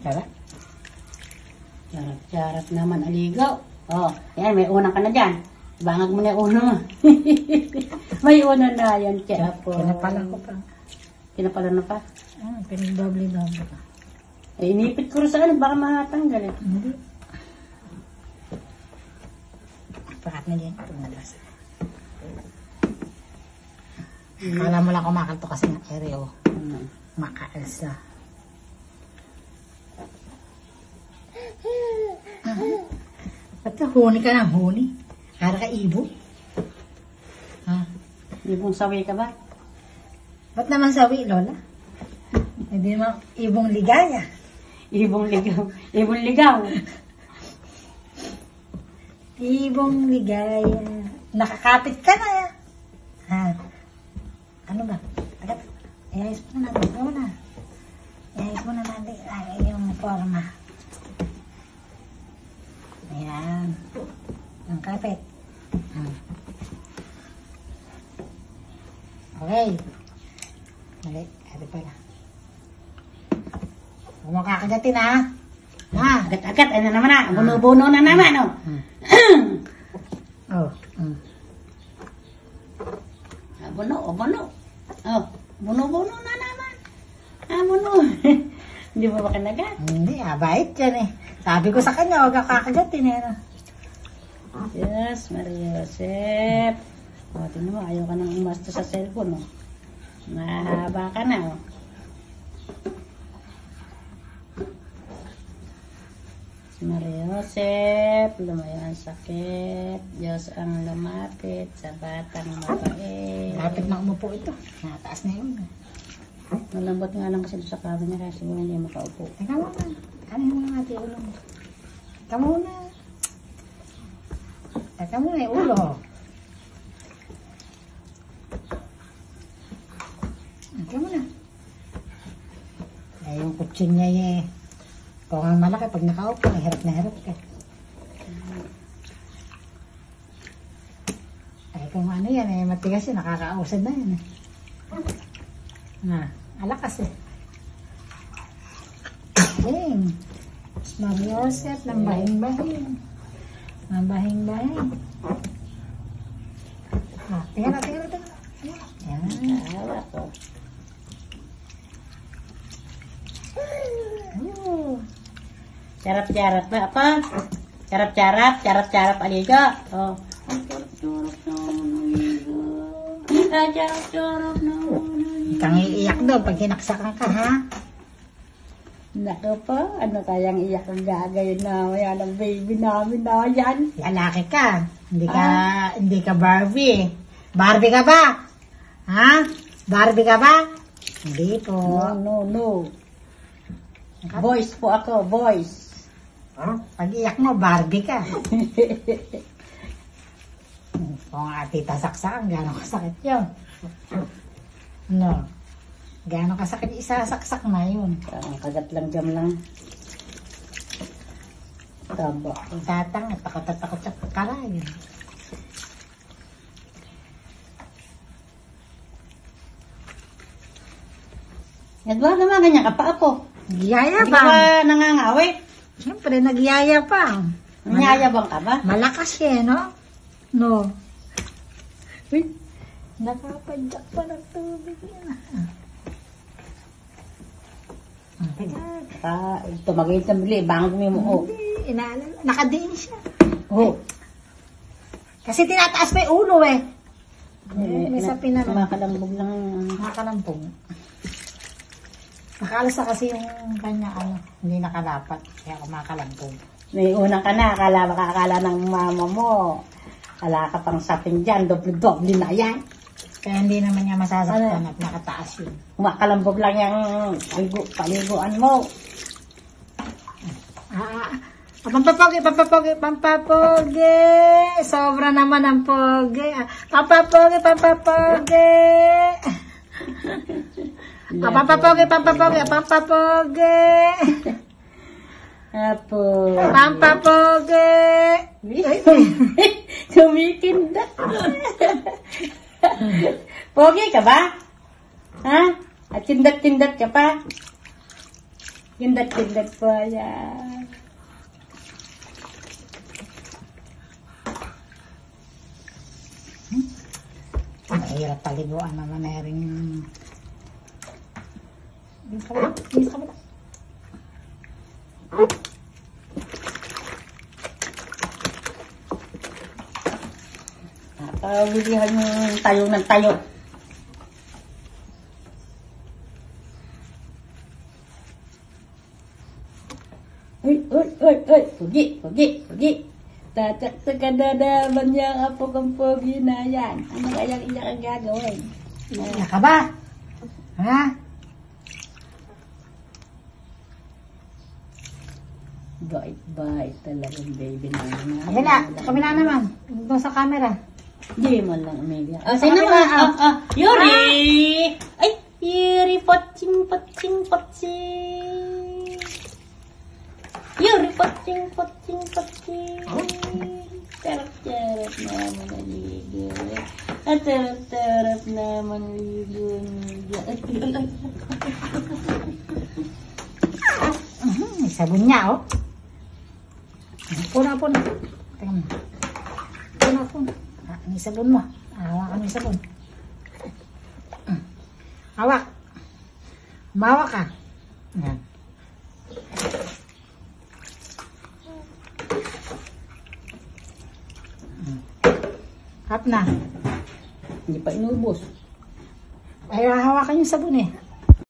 Sarap. Charap naman, aligaw. Oh, yan, may unang ka na dyan. Bangag mo na yung uno mo. May uno na yan, Chapo. Kinapalan ko pa. Kinapalan na pa? Pinag-doble-doble pa. Eh, inipit ko rin sa ano, baka matanggal eh. Hindi. Pakat na din. Pumalas. Akala mo lang kumakalto kasi ng ere, oh. Makaalsa. Ba't ka huni ka ng huni? Kara ka ibo? Ha? Ibong sawi ka ba? Ba't naman sawi, Lola? Hindi naman ibong ligaya. Ibong ligaw. Ibong ligaw. Ibong ligaya. Nakakapit ka na, ya. Ha? Ano ba? Agad. Iayos mo na natin. Ano na? Iayos mo na natin. Ay, yung forma. Ayan. Ang kapit. Okay. Mali. Ate pala. Huwag mo kakagatin, ha? Ha? Agad-agad, ano naman na. Buno-buno na naman, oh. Oh. Buno. Oh, buno-buno na naman. Buno. Hindi mo ba kanagat? Hindi, bait yan eh. Sabi ko sa kanya, huwag kakagatin eh. Yes, Maria Joseph. O, tingnan mo, ayaw ka nang umasto sa cellphone, oh. Mahaba ka na, oh. Maria Joseph, lumayo ang sakit. Diyos ang lumapit sa batang mabait. Lapit na umupo ito. Nataas na yun. Malambot nga lang kasi sa kama niya kaya siguro hindi makaupo. Teka muna. Ano yung mga ati ulo mo? Teka muna. Teka muna yung ulo. Teka muna. Ay, yung kutsyon niya eh. Kung ang malaki, pag nakaupo, hirap na hirap ka. Ay, kung ano yan eh, matigas yun, nakakausad na yan eh. Alakas eh. Galing. Maria Joseph, ng bahing-bahing. Ng bahing-bahing. Tingnan na. Yan. Hawak ko. Charap-charap ba? Apa? Charap-charap, aliga. Oh. Charap-charap na aliga. Kang iiyak daw pag kinaksakan ka, ha? Naku po, ano kayang iyak ang gagawin na yan ang baby namin na yan? Lalaki ka. Hindi ka Barbie. Barbie ka ba? Ha? Barbie ka ba? Hindi po. No. Boys po ako, boys. Pag iyak mo, Barbie ka. Kung tita saksakan, gano'ng kasakit yun? No. Gano'ng kasakit, isasaksak na yun. Ang kagat lang jam lang. Taba. Tatang at takot sa karayan. Nagwa naman, ganyan ka pa ako. Nagyaya Hindi ka pa. ba nangangawit? Siyempre, nagyaya pa. Nanyayabang ka ba? Malakas eh, no? No. Uy, nakapadyak pa ng tubig yan. Tumagay sa bili, bangag mo mo. Hindi, inaalala. Nakadiin siya. Oh. Kasi tinataas pa yung ulo eh. May sa pinarang. Makalambog lang. Nakakalampong. Nakalasa kasi yung kanya, hindi nakalapat. Kaya kumakalampong. May unang ka na, akala ng mama mo. Akala ka pang sapin dyan, doble-doble na yan. Kaya hindi naman niya masasaktan at nakataas yun. Makalambog lang yung paliguan mo. Pampapogi. Sobra naman ang pogi. Pampapogi. Pampapogi. Apo. Pampapogi. Tumikinda. Pogi ka ba? Ha? At kindat-kindat ka pa. Kindat-kindat pa yan. Mahirap paliguan naman na rin. Yung kabila. Yung kabila. Pawilihan yung tayo ng tayo. Uy. Pugi. Tatakta na naman yung apo kong pogi na yan. Ano kayang iyak ang gagawin? Iyak ka ba? Ha? Bait talagang baby namin. Kabila naman. Doon sa camera. Hindi mo lang umiyak. Sa kanila, Yuri! Ay, Yuri, patsing. Yuri, patsing. Tarap-tarap naman naligo. At tarap-tarap naman ligo. Ay. May sabon niya, oh. Puna. Teka mo. Puna. May sabon mo. Hawakan mo yung sabon. Hawak. Umawak ka. Yan. Hap na. Hindi pa inubos. Ay, hawakan yung sabon eh.